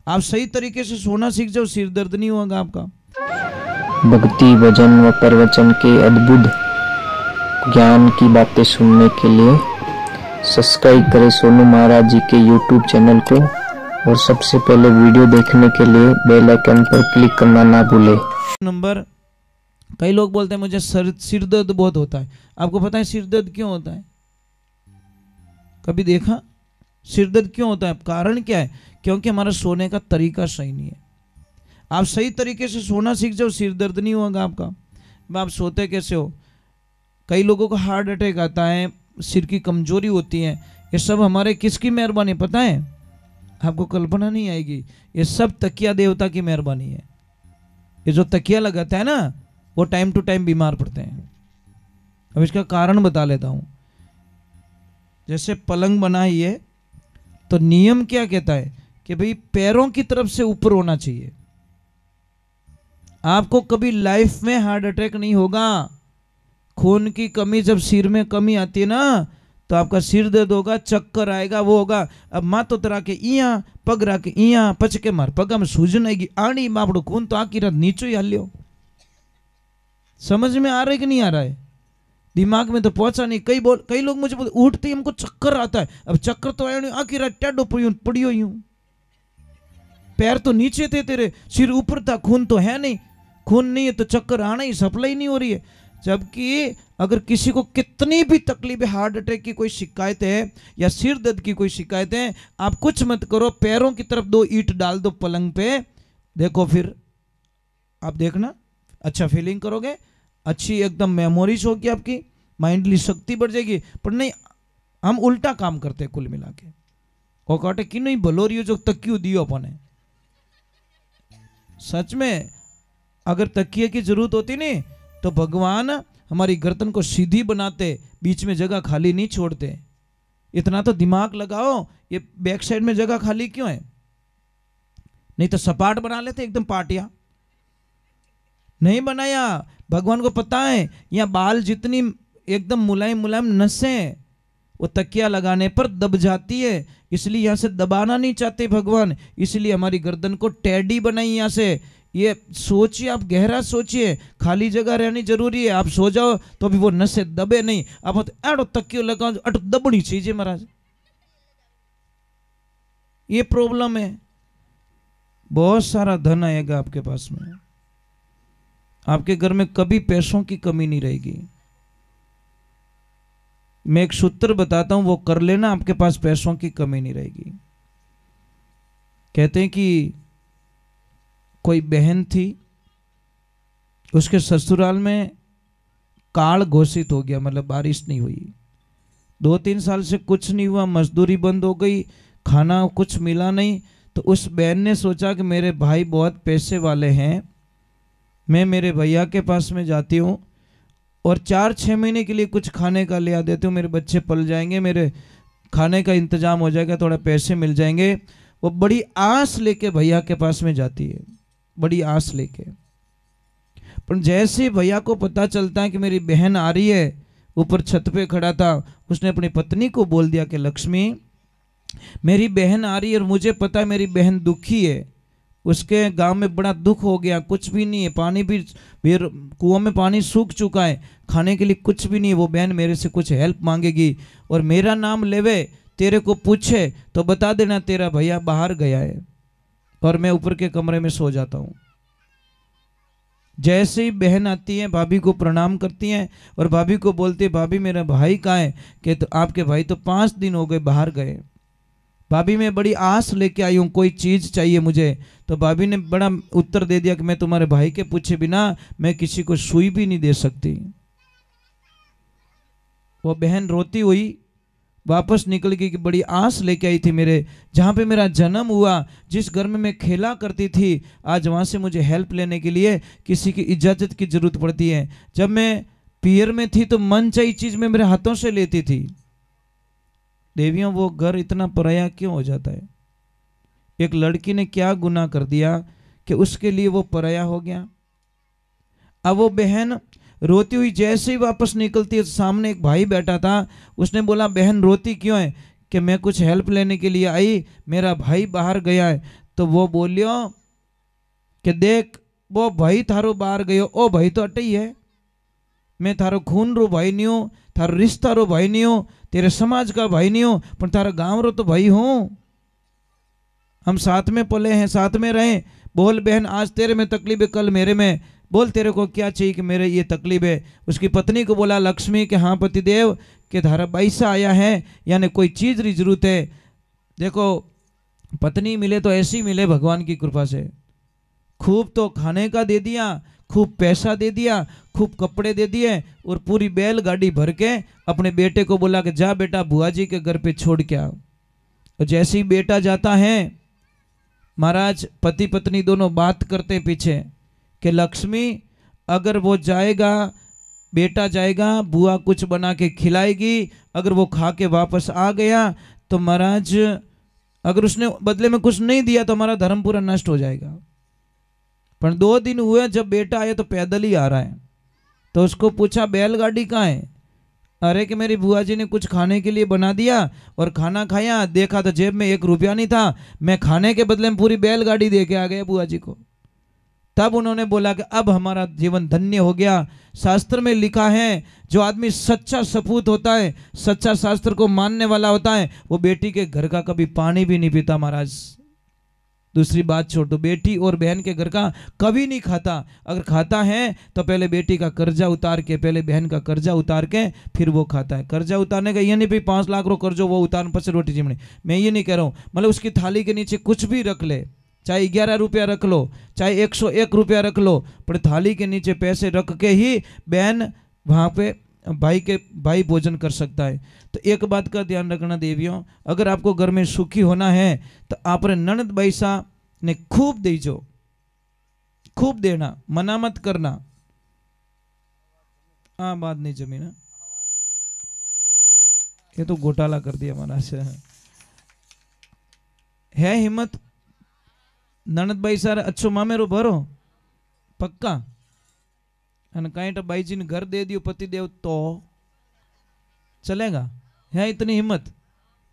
आप सही तरीके से सोना सीख जाओ, सिर दर्द नहीं होगा आपका। भक्ति, भजन व प्रवचन के अद्भुत ज्ञान की बातें सुनने के लिए सब्सक्राइब करें सोनू महाराज जी के YouTube चैनल को, और सबसे पहले वीडियो देखने के लिए बेल आइकन पर क्लिक करना ना भूलें। नंबर, कई लोग बोलते हैं मुझे सिर दर्द बहुत होता है। आपको पता है सिर दर्द क्यों होता है? कभी देखा सिर दर्द क्यों होता है? कारण क्या है? क्योंकि हमारा सोने का तरीका सही नहीं है। आप सही तरीके से सोना सीख जाओ, सिर दर्द नहीं होगा आपका। आप सोते कैसे हो? कई लोगों को हार्ट अटैक आता है, सिर की कमजोरी होती है। ये सब हमारे किसकी मेहरबानी पता है? आपको कल्पना नहीं आएगी। ये सब तकिया देवता की मेहरबानी है। ये जो तकिया लगाता है ना, वो टाइम टू टाइम बीमार पड़ते हैं। अब इसका कारण बता लेता हूं। जैसे पलंग बनाई है तो नियम क्या कहता है कि भाई पैरों की तरफ से ऊपर होना चाहिए। आपको कभी लाइफ में हार्ट अटैक नहीं होगा। खून की कमी, जब सिर में कमी आती है ना, तो आपका सिर दर्द होगा, चक्कर आएगा, वो होगा। अब मातो तरह के इया पग रख इया पचके मार पगा में सूजन आएगी, आनी मापड़ो खून तो आकी रात नीचो ही हाल्यो। समझ में आ रहा है कि नहीं आ रहा है? दिमाग में तो पहुंचा नहीं। कई लोग मुझे बोलते उठते ही हमको चक्कर आता है। अब चक्कर तो आया नहीं, आखिर रात टेढ़ो पड़ियो यूं। पैर तो नीचे थे तेरे, सिर ऊपर था, खून तो है नहीं। खून नहीं है तो चक्कर आना ही, सप्लाई नहीं हो रही है। जबकि अगर किसी को कितनी भी तकलीफ है, हार्ट अटैक की कोई शिकायत है या सिर दर्द की कोई शिकायत है, आप कुछ मत करो, पैरों की तरफ 2 ईंट डाल दो पलंग पे, देखो फिर आप देखना अच्छा फीलिंग करोगे, अच्छी एकदम मेमोरीज होगी आपकी, माइंडली शक्ति बढ़ जाएगी। पर नहीं, हम उल्टा काम करते कुल मिला के। और कहते कि नहीं भलोरियो जो तकियो दियो अपने। सच में अगर तकिए की जरूरत होती नहीं तो भगवान हमारी गर्दन को सीधी बनाते, बीच में जगह खाली नहीं छोड़ते। इतना तो दिमाग लगाओ, ये बैक साइड में जगह खाली क्यों है? नहीं तो सपाट बना लेते एकदम पाटिया। नहीं बनाया। भगवान को पता है यहाँ बाल जितनी एकदम मुलायम मुलायम नसें वो तकिया लगाने पर दब जाती है, इसलिए यहाँ से दबाना नहीं चाहते भगवान। इसलिए हमारी गर्दन को टेढ़ी बनाई यहाँ से। ये सोचिए, आप गहरा सोचिए, खाली जगह रहनी जरूरी है। आप सो जाओ तो भी वो नसें दबे नहीं। आप एड़ो तकियो लगाओ, अट दबनी चाहिए महाराज। ये प्रॉब्लम है। बहुत सारा धन आएगा आपके पास में, आपके घर में कभी पैसों की कमी नहीं रहेगी। मैं एक सूत्र बताता हूं, वो कर लेना, आपके पास पैसों की कमी नहीं रहेगी। कहते हैं कि कोई बहन थी, उसके ससुराल में काल घोषित हो गया, मतलब बारिश नहीं हुई। 2-3 साल से कुछ नहीं हुआ, मजदूरी बंद हो गई, खाना कुछ मिला नहीं। तो उस बहन ने सोचा कि मेरे भाई बहुत पैसे वाले हैं, मैं मेरे भैया के पास में जाती हूँ और 4-6 महीने के लिए कुछ खाने का ले आ देती हूँ, मेरे बच्चे पल जाएंगे, मेरे खाने का इंतजाम हो जाएगा, थोड़ा पैसे मिल जाएंगे। वो बड़ी आस लेके भैया के पास में जाती है, बड़ी आस लेके। पर जैसे भैया को पता चलता है कि मेरी बहन आ रही है, ऊपर छत पे खड़ा था, उसने अपनी पत्नी को बोल दिया कि लक्ष्मी, मेरी बहन आ रही है और मुझे पता है मेरी बहन दुखी है, उसके गांव में बड़ा दुख हो गया, कुछ भी नहीं है, पानी भी कुआं में पानी सूख चुका है, खाने के लिए कुछ भी नहीं है। वो बहन मेरे से कुछ हेल्प मांगेगी और मेरा नाम लेवे, तेरे को पूछे तो बता देना तेरा भैया बाहर गया है और मैं ऊपर के कमरे में सो जाता हूँ। जैसे ही बहन आती है, भाभी को प्रणाम करती हैं और भाभी को बोलती है, भाभी मेरा भाई कहाँ है? कि तो आपके भाई तो 5 दिन हो गए बाहर गए। भाभी मैं बड़ी आस लेके आई हूँ, कोई चीज़ चाहिए मुझे। तो भाभी ने बड़ा उत्तर दे दिया कि मैं तुम्हारे भाई के पूछे बिना मैं किसी को सुई भी नहीं दे सकती। वो बहन रोती हुई वापस निकल गई कि बड़ी आस लेके आई थी मेरे, जहाँ पे मेरा जन्म हुआ, जिस घर में मैं खेला करती थी, आज वहाँ से मुझे हेल्प लेने के लिए किसी की इजाज़त की ज़रूरत पड़ती है। जब मैं पियर में थी तो मन चाहिए चीज़ मैं मेरे हाथों से लेती थी। देवियों, वो घर इतना पराया क्यों हो जाता है? एक लड़की ने क्या गुनाह कर दिया कि उसके लिए वो पराया हो गया? अब वो बहन रोती हुई जैसे ही वापस निकलती है, सामने एक भाई बैठा था, उसने बोला बहन रोती क्यों है? कि मैं कुछ हेल्प लेने के लिए आई, मेरा भाई बाहर गया है। तो वो बोलियो कि देख वो भाई थारो बाहर गयो, ओ भाई तो अटे ही है, मैं थारो खून रो भाई नहीं हूँ, थारो रिश्ता रो भाई नहीं हूँ, तेरे समाज का भाई नहीं हूँ, पर तारा गांव रो तो भाई हूँ, हम साथ में पले हैं, साथ में रहे। बोल बहन आज तेरे में तकलीफ है, कल मेरे में, बोल तेरे को क्या चाहिए कि मेरे ये तकलीफ है। उसकी पत्नी को बोला लक्ष्मी कि हाँ पतिदेव के धारा पैसा आया है, यानी कोई चीज़ की जरूरत है। देखो पत्नी मिले तो ऐसी मिले भगवान की कृपा से, खूब तो खाने का दे दिया, खूब पैसा दे दिया, खूब कपड़े दे दिए, और पूरी बैलगाड़ी भर के अपने बेटे को बोला कि जा बेटा बुआ जी के घर पे छोड़ के आओ। और जैसे ही बेटा जाता है, महाराज पति पत्नी दोनों बात करते पीछे कि लक्ष्मी अगर वो जाएगा, बेटा जाएगा, बुआ कुछ बना के खिलाएगी, अगर वो खा के वापस आ गया तो महाराज अगर उसने बदले में कुछ नहीं दिया तो हमारा धर्म पूरा नष्ट हो जाएगा। पर 2 दिन हुए, जब बेटा आया तो पैदल ही आ रहा है, तो उसको पूछा बैलगाड़ी कहाँ है? अरे कि मेरी बुआ जी ने कुछ खाने के लिए बना दिया और खाना खाया, देखा तो जेब में 1 रुपया नहीं था, मैं खाने के बदले में पूरी बैलगाड़ी दे के आ गया बुआ जी को। तब उन्होंने बोला कि अब हमारा जीवन धन्य हो गया। शास्त्र में लिखा है जो आदमी सच्चा सपूत होता है, सच्चा शास्त्र को मानने वाला होता है, वो बेटी के घर का कभी पानी भी नहीं पीता महाराज। दूसरी बात छोड़ दो, बेटी और बहन के घर का कभी नहीं खाता, अगर खाता है तो पहले बेटी का कर्जा उतार के, पहले बहन का कर्जा उतार के फिर वो खाता है। कर्जा उतारने का ये नहीं भी 5 लाख रो कर्जो वो उतार पछ रोटी जिमनी, मैं ये नहीं कह रहा हूँ। मतलब उसकी थाली के नीचे कुछ भी रख ले, चाहे 11 रुपया रख लो, चाहे 101 रुपया रख लो, पर थाली के नीचे पैसे रख के ही बहन वहाँ पे भाई भोजन कर सकता है। तो एक बात का ध्यान रखना देवियों, अगर आपको घर में सुखी होना है तो आपने ननद बैसा ने खूब दीजो, खूब देना, मना मत करना। बात नहीं जमी ना, ये तो घोटाला कर दिया हमारा से। है हिम्मत ननद भाई सारे अच्छो मामेरो भरो पक्का, अन कहीं तो भाई जी ने घर दे दियो पति देव तो चलेगा? है इतनी हिम्मत?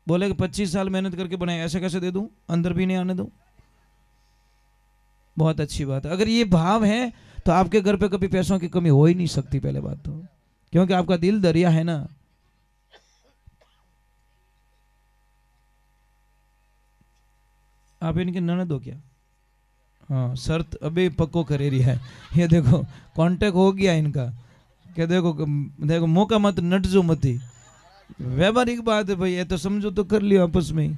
बोले कि 25 साल मेहनत करके बनाए, ऐसे कैसे दे दूं, अंदर भी नहीं आने दूं? बहुत अच्छी बात है। अगर ये भाव है तो आपके घर पे कभी पैसों की कमी हो ही नहीं सकती, पहले बात तो, क्योंकि आपका दिल दरिया है ना। आप इनके ननद हो क्या? हाँ, शर्त अभी पक्को करे रही है। ये देखो कांटेक्ट हो गया इनका, क्या देखो मौका मत नट जो मती, व्यवहारिक बात है भाई, ये तो समझो तो कर लियो आपस में।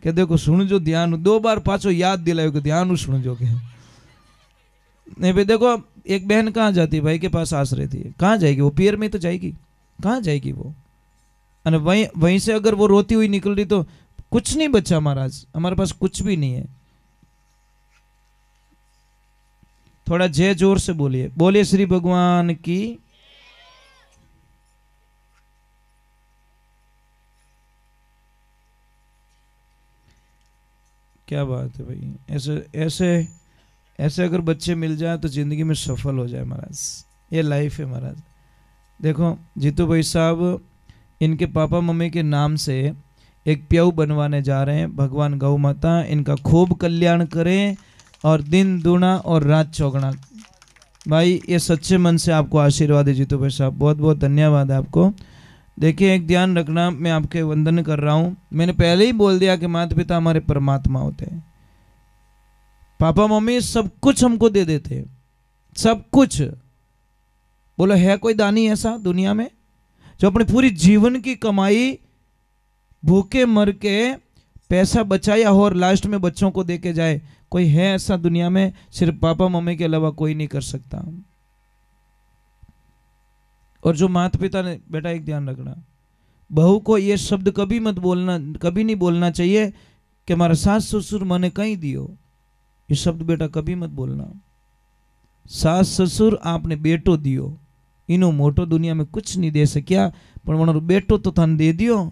क्या देखो सुन जो ध्यान 2 बार पाछो याद दिलायो कि ध्यान सुन जो के नहीं भाई। देखो एक बहन कहाँ जाती, भाई के पास आस रहती है, कहाँ जाएगी वो? पियर में तो जाएगी, कहाँ जाएगी वो? अरे वहीं से अगर वो रोती हुई निकल रही तो कुछ नहीं बचा महाराज, हमारे पास कुछ भी नहीं है। थोड़ा जय जोर से बोलिए, बोलिए श्री भगवान की। क्या बात है भाई, ऐसे ऐसे ऐसे अगर बच्चे मिल जाए तो जिंदगी में सफल हो जाए महाराज, ये लाइफ है महाराज। देखो जीतू भाई साहब इनके पापा मम्मी के नाम से एक प्याऊ बनवाने जा रहे हैं। भगवान गौ माता इनका खूब कल्याण करें और दिन दूना और रात चौगुना। भाई ये सच्चे मन से आपको आशीर्वाद है जीतू भाई साहब, बहुत बहुत धन्यवाद है आपको। देखिए एक ध्यान रखना, मैं आपके वंदन कर रहा हूँ, मैंने पहले ही बोल दिया कि माता पिता हमारे परमात्मा होते हैं। पापा मम्मी सब कुछ हमको दे देते, सब कुछ। बोलो है कोई दानी ऐसा दुनिया में जो अपने पूरी जीवन की कमाई भूखे मर के पैसा बचाया हो और लास्ट में बच्चों को दे के जाए? कोई है ऐसा दुनिया में? सिर्फ पापा मम्मी के अलावा कोई नहीं कर सकता। और जो माता पिता ने, बेटा एक ध्यान रखना, बहू को ये शब्द कभी मत बोलना, कभी नहीं बोलना चाहिए कि हमारा सास ससुर मने कहीं दियो, ये शब्द बेटा कभी मत बोलना। सास ससुर आपने बेटो दियो, इनो मोटो दुनिया में कुछ नहीं दे सकिया, पर वनो बेटो तो थाने दे दियो।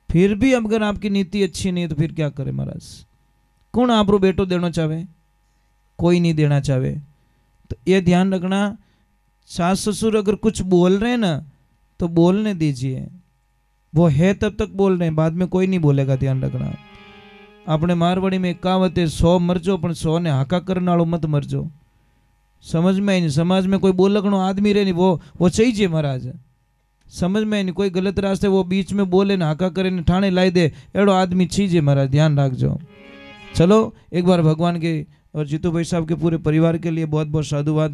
फिर भी अगर आपकी नीति अच्छी नहीं है तो फिर क्या करे महाराज? कौन आप रो बेटो देना चाहे? कोई नहीं देना चाहे। तो ये ध्यान रखना, सास ससुर अगर कुछ बोल रहे हैं ना तो बोलने दीजिए, वो है तब तक बोल रहे हैं, बाद में कोई नहीं बोलेगा, ध्यान रखना। अपने मारवाड़ी में एक कहावत है, 100 मरजो पण 100 ने हाका करने वालों मत मरजो। समझ में ही नहीं, समाज में कोई बोलकनो आदमी रहे नहीं, वो चाहिए महाराज। समझ में नहीं, कोई गलत रास्ते वो बीच में बोले ना हाका करे ने ठाणे लाई दे, एड़ो आदमी चाहिए महाराज, ध्यान रखजो। चलो एक बार भगवान के और जीतू भाई साहब के पूरे परिवार के लिए बहुत बहुत साधुवाद।